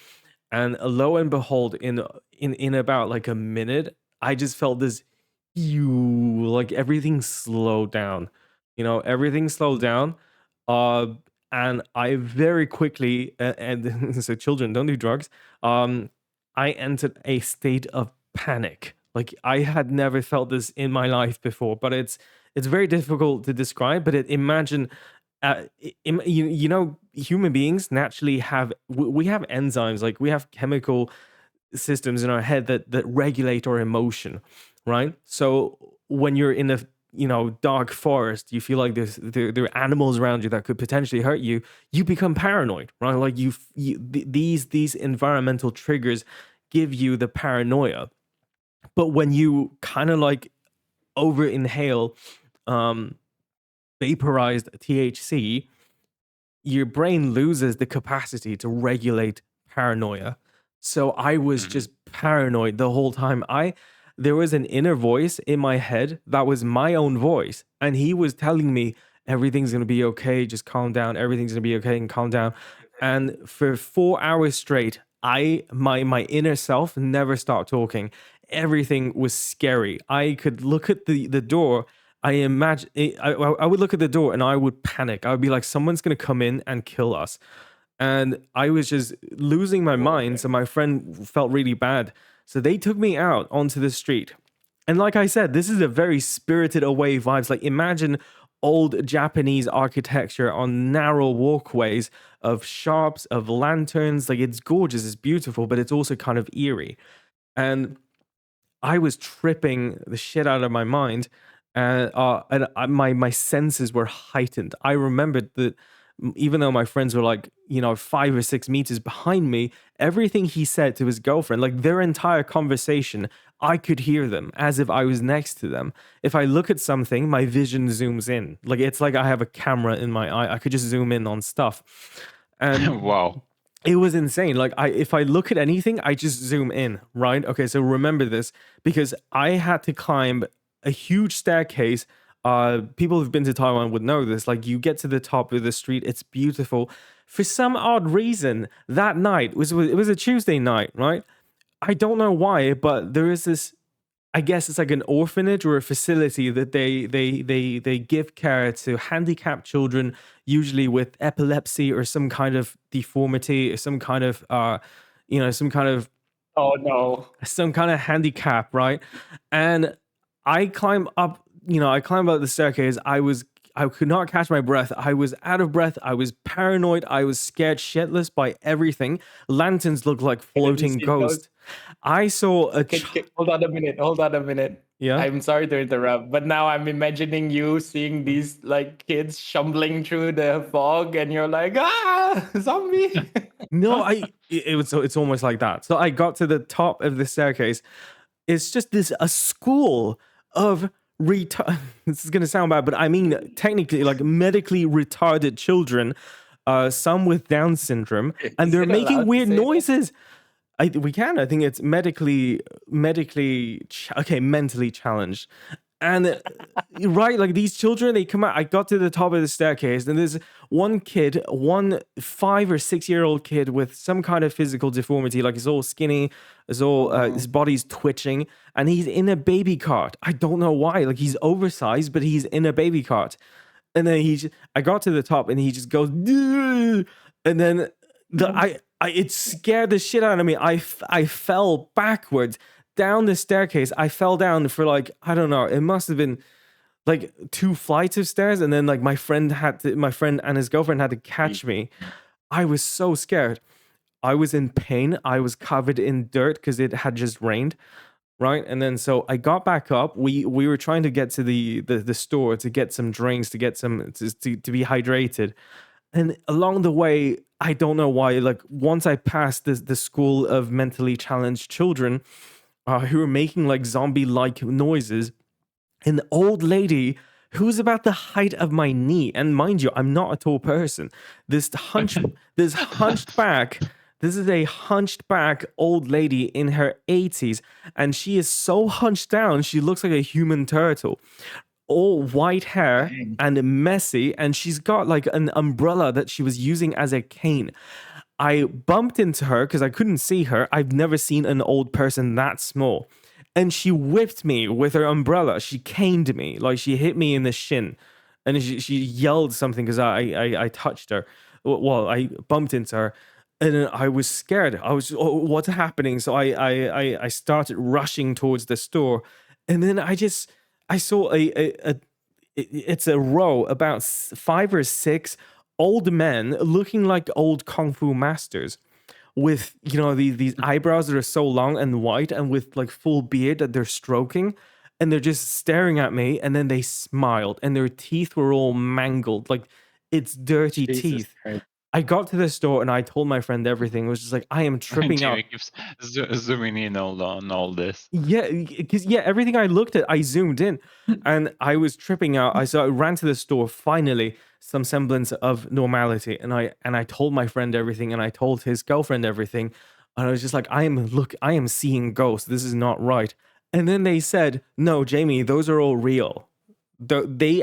And lo and behold, in about like a minute, I just felt this, you like everything slowed down. Everything slowed down. Uh, and I very quickly, and so children don't do drugs. I entered a state of panic. Like I had never felt this in my life before, but it's very difficult to describe. But imagine human beings naturally have we have enzymes, like we have chemical systems in our head that regulate our emotion, right? So when you're in a dark forest, you feel like there are animals around you that could potentially hurt you. You become paranoid, right? Like these environmental triggers give you the paranoia. But when you kind of like over inhale um vaporized THC, your brain loses the capacity to regulate paranoia. So I was Hmm. just paranoid the whole time. there was an inner voice in my head that was my own voice, and he was telling me everything's gonna be okay, just calm down, everything's gonna be okay, and calm down. And for 4 hours straight, my inner self never stopped talking. Everything was scary. I could look at the door. I imagine I would look at the door and I would panic. I would be like, someone's gonna come in and kill us. And I was just losing my mind. So my friend felt really bad. So they took me out onto the street. And like I said, this is a very spirited away vibes. Like imagine old Japanese architecture on narrow walkways of shops, of lanterns. Like it's gorgeous, it's beautiful, but it's also kind of eerie. And I was tripping the shit out of my mind, and my senses were heightened. I remembered that even though my friends were like 5 or 6 meters behind me, everything he said to his girlfriend, like their entire conversation, I could hear them as if I was next to them. If I look at something, my vision zooms in. Like it's like I have a camera in my eye. I could just zoom in on stuff, and Wow. it was insane. Like if I look at anything, I just zoom in, right? Okay, so remember this because I had to climb a huge staircase. People who've been to Taiwan would know this. Like you get to the top of the street, it's beautiful. For some odd reason, that night it was a Tuesday night, right? I don't know why, but there is this. I guess it's like an orphanage or a facility that they give care to handicapped children, usually with epilepsy or some kind of deformity or some kind of some kind of Oh no. handicap, right? And I climb up, I climb up the staircase. I could not catch my breath. I was out of breath. I was paranoid. I was scared shitless by everything. Lanterns looked like Have you floating seen those? ghosts. I saw a Hold on a minute. Hold on a minute. yeah. I'm sorry to interrupt, but now I'm imagining you seeing these like kids stumbling through the fog, and you're like, zombie. No, it's almost like that. So I got to the top of the staircase. It's just a school of this is gonna sound bad, but I mean technically like medically retarded children, some with Down syndrome, and Is they're it making allowed to weird say that? noises. We can. I think it's mentally challenged. And right, like these children, they come out. I got to the top of the staircase, and there's one kid, one 5 or 6 year old kid with some kind of physical deformity, like he's all skinny, his body's twitching, and he's in a baby cart. I don't know why. Like he's oversized, but he's in a baby cart. And then I got to the top, and he just goes, "Duh!" And then it scared the shit out of me. I fell backwards down the staircase. I fell down for like, I don't know, it must have been like 2 flights of stairs, and then like my friend and his girlfriend had to catch me. I was so scared. I was in pain. I was covered in dirt because it had just rained, right? And then so I got back up. We were trying to get to the store to get some drinks, to get some to be hydrated. And along the way, I don't know why, like once I passed the school of mentally challenged children, who were making like zombie-like noises, an old lady who was about the height of my knee, and mind you, I'm not a tall person. This hunched back. This is a hunched back old lady in her 80s, and she is so hunched down, she looks like a human turtle. All white hair Dang. and messy, and she's got like an umbrella that she was using as a cane. I bumped into her because I couldn't see her. I've never seen an old person that small. And she whipped me with her umbrella. She caned me, like she hit me in the shin. And she yelled something because I touched her. Well, I bumped into her. And then I was scared. I was, oh, what's happening? So I started rushing towards the store. And then I saw it's a row about 5 or 6 old men looking like old kung fu masters with these eyebrows that are so long and white and with like full beard that they're stroking, and they're just staring at me, and then they smiled and their teeth were all mangled, like it's dirty Jesus teeth. Christ. I got to the store and I told my friend everything. It was just like, I am tripping out. Jimmy keeps zooming in on all this. Yeah, because everything I looked at, I zoomed in, and I was tripping out. I ran to the store. Finally, some semblance of normality, and I told my friend everything, and I told his girlfriend everything, and I was just like, I am seeing ghosts. This is not right. And then they said, "No, Jamie, those are all real. They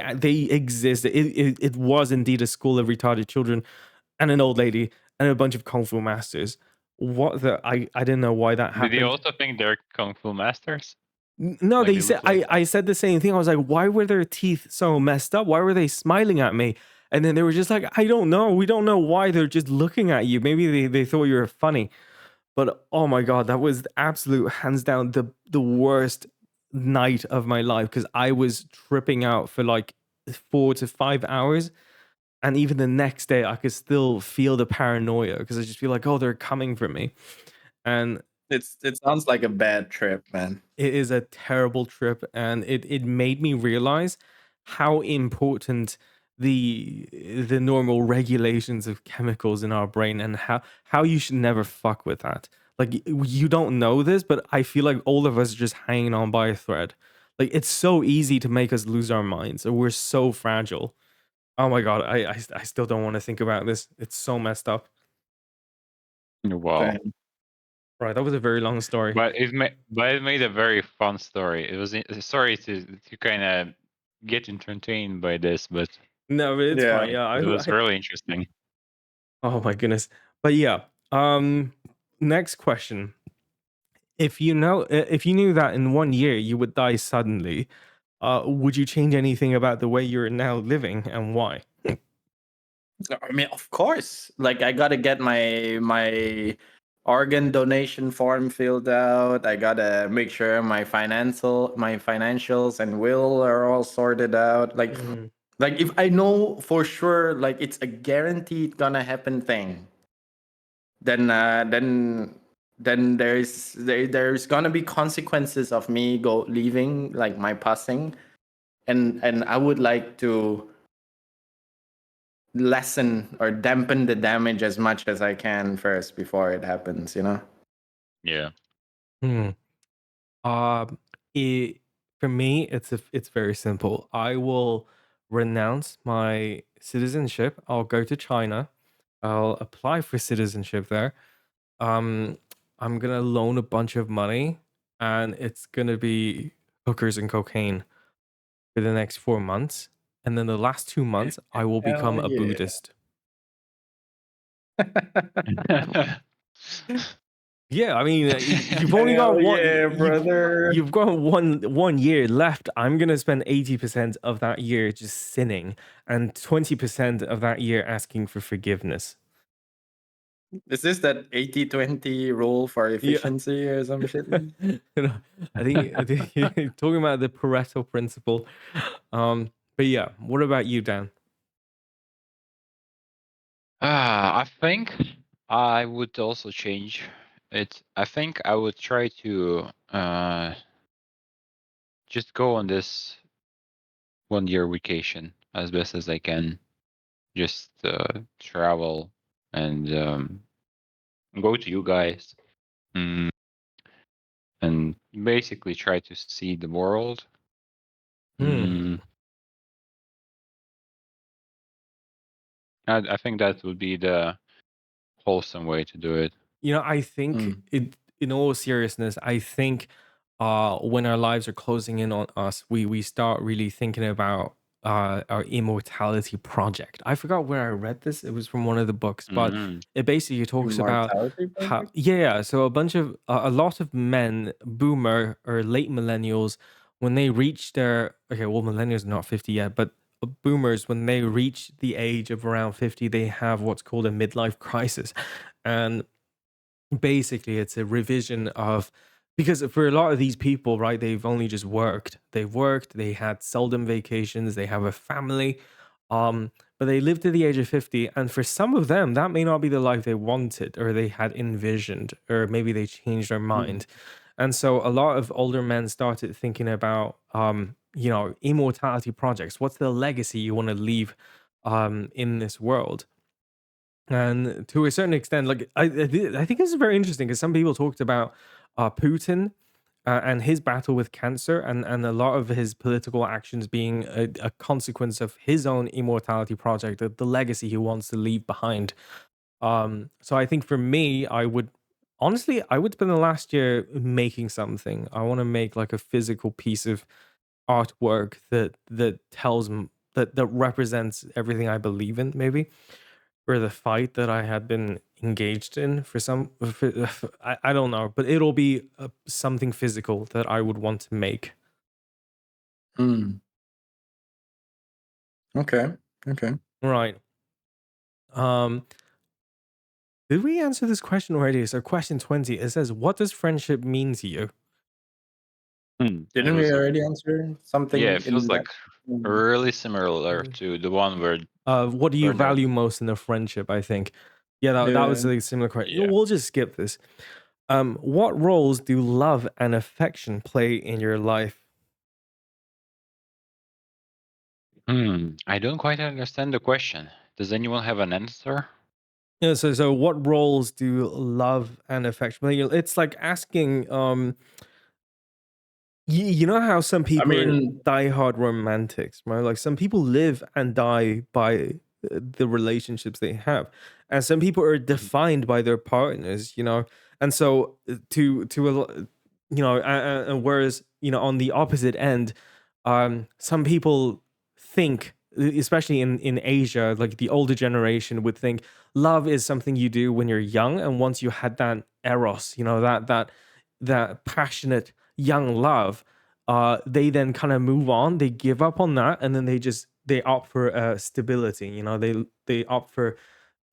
exist. It was indeed a school of retarded children and an old lady and a bunch of kung fu masters." What the I didn't know why that Did you happened. also think they're kung fu masters? No, Like they they said look like? I said the same thing. I was like, why were their teeth so messed up? Why were they smiling at me? And then they were just like, I don't know. We don't know why. They're just looking at you. Maybe they thought you were funny. But oh my god, that was absolute hands down the worst night of my life because I was tripping out for like 4 to 5 hours. And even the next day, I could still feel the paranoia because I just feel like, oh, they're coming for me. And It sounds like a bad trip, man. it is a terrible trip, and it made me realize how important the normal regulations of chemicals in our brain and how you should never fuck with that. Like you don't know this, but I feel like all of us are just hanging on by a thread. Like it's so easy to make us lose our minds, and we're so fragile. Oh my god, I still don't want to think about this. It's so messed up. Wow. Same. Right, that was a very long story. But it made a very fun story. It was sorry to kind of get entertained by this, but No, but it's Yeah. fine. Yeah, it was I really interesting. oh my goodness. But yeah, next question. If you knew that in 1 year you would die suddenly, would you change anything about the way you're now living and why? I mean, of course. Like, I gotta get my organ donation form filled out. I gotta make sure my financials and will are all sorted out. Mm, Like if I know for sure, like it's a guaranteed gonna happen thing, then there's gonna be consequences of me go leaving, like my passing, and I would like to lessen or dampen the damage as much as I can first before it happens, you know? Yeah. hmm. Um, it For me, it's very simple. I will renounce my citizenship. I'll go to China. I'll apply for citizenship there. Um, I'm gonna loan a bunch of money, and it's gonna be hookers and cocaine for the next 4 months. And then the last 2 months, I will become Hell a yeah. Buddhist. Yeah, I mean, you've only got Hell one. yeah, brother. You've got one year left. I'm gonna spend 80% of that year just sinning, and 20% of that year asking for forgiveness. Is this that 80-20 rule for Yeah, efficiency or some shit? You know, I think you're talking about the Pareto principle. But yeah, what about you, Dan? I think I would also change it. I think I would try to just go on this 1 year vacation as best as I can. Just travel and go to you guys, mm, and basically try to see the world. Hmm. Mm, I think that would be the wholesome way to do it. I think Mm. in all seriousness, I think when our lives are closing in on us, we start really thinking about our immortality project. I forgot where I read this. It was from one of the books, but Mm, it basically talks about Immortality how project? yeah, so a lot of men, boomer or late millennials, when they reach their okay, well millennials are not 50 yet, but boomers when they reach the age of around 50, they have what's called a midlife crisis. And basically it's a revision of because for a lot of these people, right, they've worked, they had seldom vacations, they have a family, but they lived to the age of 50, and for some of them that may not be the life they wanted or they had envisioned, or maybe they changed their Mm. mind. And so a lot of older men started thinking about immortality projects. What's the legacy you want to leave in this world? And to a certain extent, like I think this is very interesting because some people talked about Putin and his battle with cancer, and a lot of his political actions being a consequence of his own immortality project, the legacy he wants to leave behind. So I think for me, I would Honestly, I would spend the last year making something. I want to make like a physical piece of artwork that tells that represents everything I believe in, maybe, or the fight that I had been engaged in for some. I don't know, but it'll be something physical that I would want to make. Mm. Okay. Okay. Right. Um. Did we answer this question already? So, question 20. It says, "What does friendship mean to you?" It Didn't we was already answer yeah, something it feels in like that? Mm. really similar to the one where What do you Bernard. value most in a friendship? I think. Yeah, that was Yeah. a similar question. Yeah. We'll just skip this. What roles do love and affection play in your life? I don't quite understand the question. Does anyone have an answer? Yeah, so what roles do love and affection play? It's like asking, you know how some I people are mean, diehard romantics, right? Like some people live and die by the relationships they have, and some people are defined by their partners, you know. And so and whereas on the opposite end, some people think, especially in Asia, like the older generation would think love is something you do when you're young, and once you had that eros, that passionate young love, they then kind of move on. They give up on that, and then they opt for stability. They opt for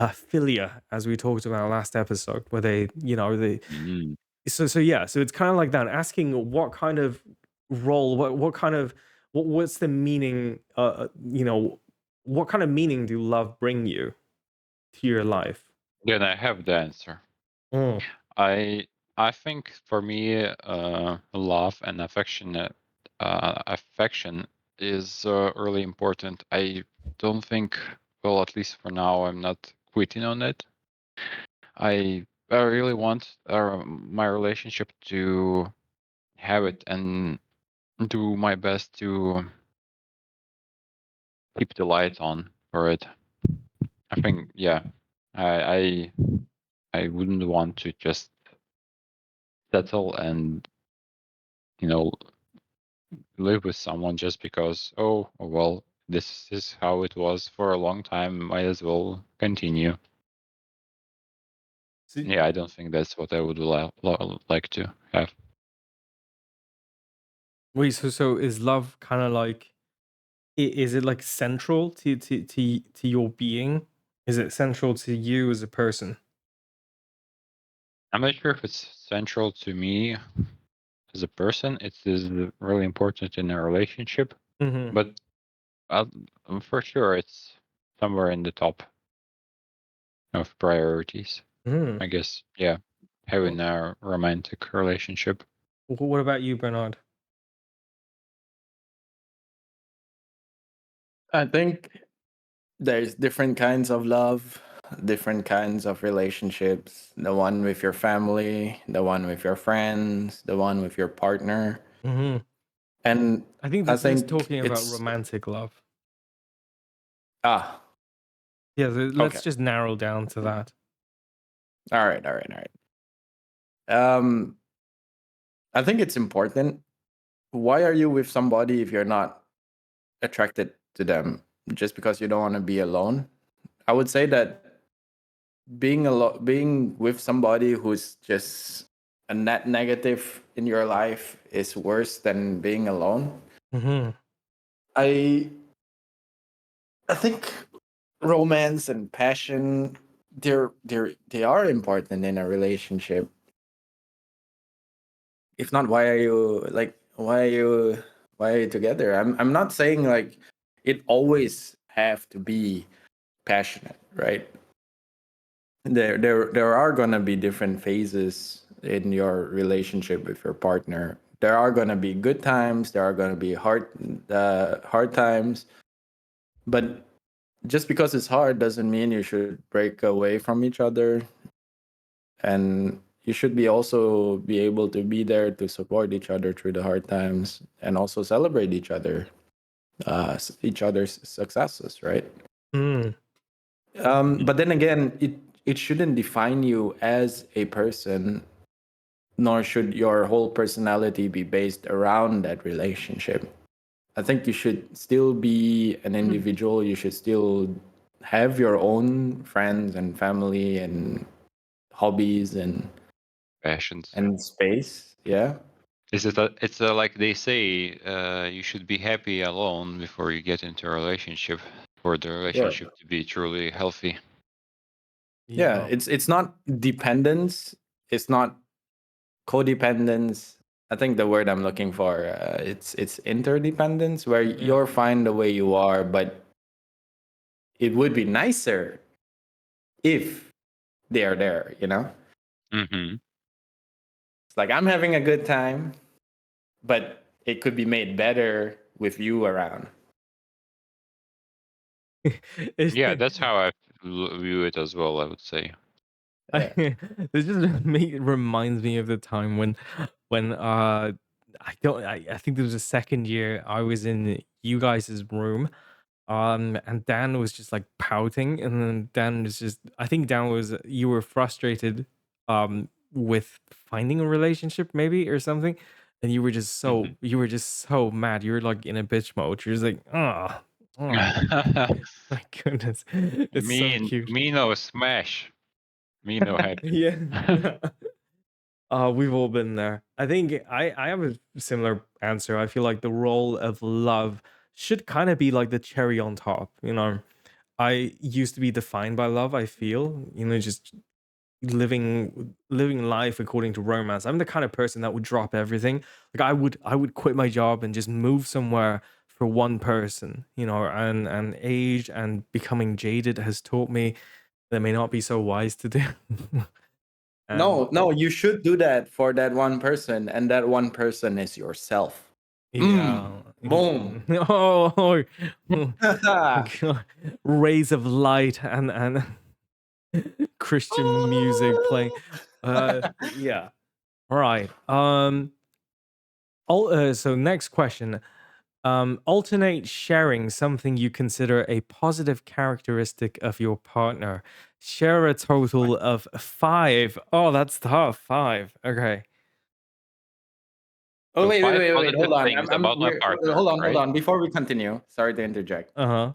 philia, as we talked about last episode, where they Mm. so yeah. So it's kind of like that, asking what kind of role, what kind of what's the meaning? What kind of meaning do love bring you to your life? Then I have the answer. Mm. I I think for me, love and affection is really important. I don't think, well, at least for now, I'm not quitting on it. I really want my relationship to have it and do my best to keep the light on for it. I think, yeah, I I wouldn't want to just settle and you know live with someone just because, oh, well, this is how it was for a long time, might as well continue. So, Yeah, I don't think that's what I would like to have. wait, so is love kind of like, is it like central to your being? Is it central to you as a person? I'm not sure if it's central to me as a person. It is really important in a relationship, Mm-hmm. but I'll, for sure it's somewhere in the top of priorities. Mm. I guess, yeah, having a romantic relationship. What about you, Bernard? I think there's different kinds of love, different kinds of relationships. The one with your family, the one with your friends, the one with your partner. Mm-hmm. And I think I that's think talking about it's romantic love. ah Yeah, let's okay. just narrow down to that. All right, all right, all right. Um, I think it's important. Why are you with somebody if you're not attracted to them? Just because you don't want to be alone? I would say that being with somebody who's just a net negative in your life is worse than being alone. Mm-hmm. I I think romance and passion they are important in a relationship. If not, why are you like why are you together? I'm not saying like it always have to be passionate, right? There are gonna be different phases in your relationship with your partner. There are gonna be good times. There are gonna be hard times. But just because it's hard doesn't mean you should break away from each other. And you should be also be able to be there to support each other through the hard times and also celebrate each other's successes, right? Mm. But then again, it shouldn't define you as a person, nor should your whole personality be based around that relationship. I think you should still be an individual. You should still have your own friends and family and hobbies Passions. and space. Yeah. It's like they say, you should be happy alone before you get into a relationship for the Yeah. relationship to be truly healthy. Yeah. It's not dependence. It's not codependence. I think the word I'm looking for, it's interdependence, where you're fine the way you are, but it would be nicer if they are there. Mm-hmm. It's like I'm having a good time, but it could be made better with you around. Yeah, that's how I view it as well, I would say. Yeah. This just reminds me of the time when I think there was a second year I was in you guys' room, and Dan was just like pouting, and then Dan was just, I think Dan was, you were frustrated with finding a relationship maybe or something, and you were just so mad. You were like in a bitch mode. You're just like, oh, my goodness. It's so cute. me no smash. Me no happy. Yeah. We've all been there. I think I have a similar answer. I feel like the role of love should kind of be like the cherry on top. I used to be defined by love, I feel, just living life according to romance. I'm the kind of person that would drop everything. Like I would quit my job and just move somewhere for one person, and age and becoming jaded has taught me that may not be so wise to do. And No, you should do that for that one person, and that one person is yourself. yeah. Boom. Oh, God. Rays of light and Christian music playing. Yeah. All right. So next question. Alternate sharing something you consider a positive characteristic of your partner. Share a total of 5. Oh, that's tough. 5. Okay. Oh, So wait, wait, five wait, wait. positive Hold on. things about my partner, Hold on, hold right? on. Before we continue, sorry to interject. Uh-huh.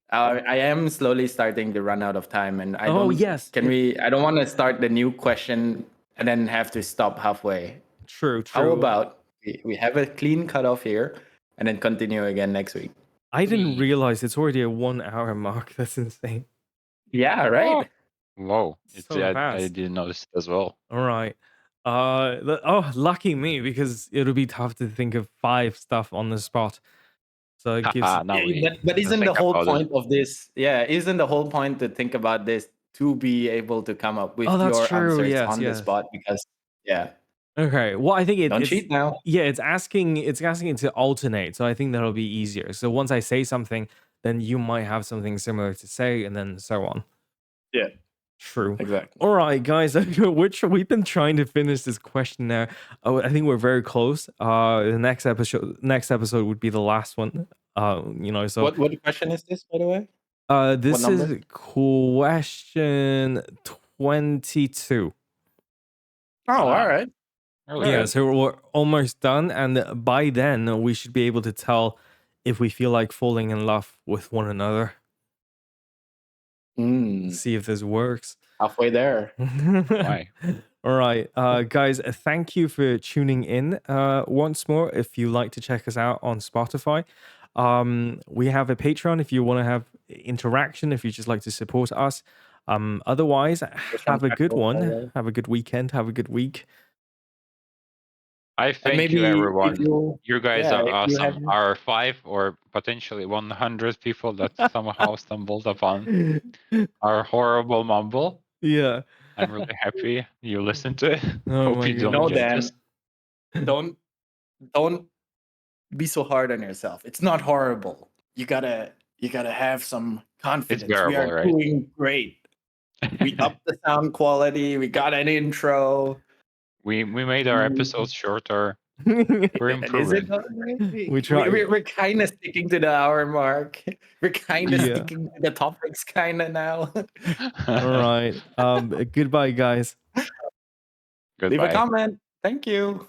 I am slowly starting to run out of time, and I Oh, don't. yes. Can we? I don't want to start the new question and then have to stop halfway. True, How true. about we have a clean cutoff here, and then continue again next week? I didn't Me. realize it's already a 1 hour mark. That's insane. Yeah, Oh, right. whoa! So I fast. didn't notice it as well. All right. Lucky me, because it'll be tough to think of 5 stuff on the spot. So it gives. Haha, now Yeah, we but can isn't think the whole about it. point of this? Yeah, isn't the whole point to think about this to be able to come up Oh, with that's your true. answers Yes, on the yes. spot? Because yeah, Okay. Well, I think don't it's cheat now. yeah, it's asking it to alternate. So I think that'll be easier. So once I say something, then you might have something similar to say, and then so on. Yeah, True. exactly. All right, guys. We've been trying to finish this question now. Oh, I think we're very close. The next episode would be the last one. So What question is this, by the way? What this number? is question 22. Oh, all Ah, right. really All Yeah, good. right. so we're almost done, and by then we should be able to tell if we feel like falling in love with one another. See if this works. Halfway there. Why? All right, guys, thank you for tuning in. Once more, if you like to check us out on Spotify, we have a Patreon if you want to have interaction, if you just like to support us. Otherwise, There's some have a good tacos, by the one. way. Have a good weekend. Have a good week. I And thank you, maybe if everyone. you, You guys yeah, are if you have, awesome. Our 5 or potentially 100 people that somehow stumbled upon our horrible mumble. Yeah. I'm really happy you listened to it. Oh Hope my you don't no, goodness. judge Dan, us. don't don't be so hard on yourself. It's not horrible. You gotta have some It's confidence. We bearable, are right? doing great. We upped the sound quality. We got an intro. we made our Mm, episodes shorter. We're Is it? improving. We try. We're kind of sticking to the hour mark. We're kind of Yeah. sticking to the topics, kind of now. All right. Goodbye, guys. Leave a Goodbye. comment. Thank you.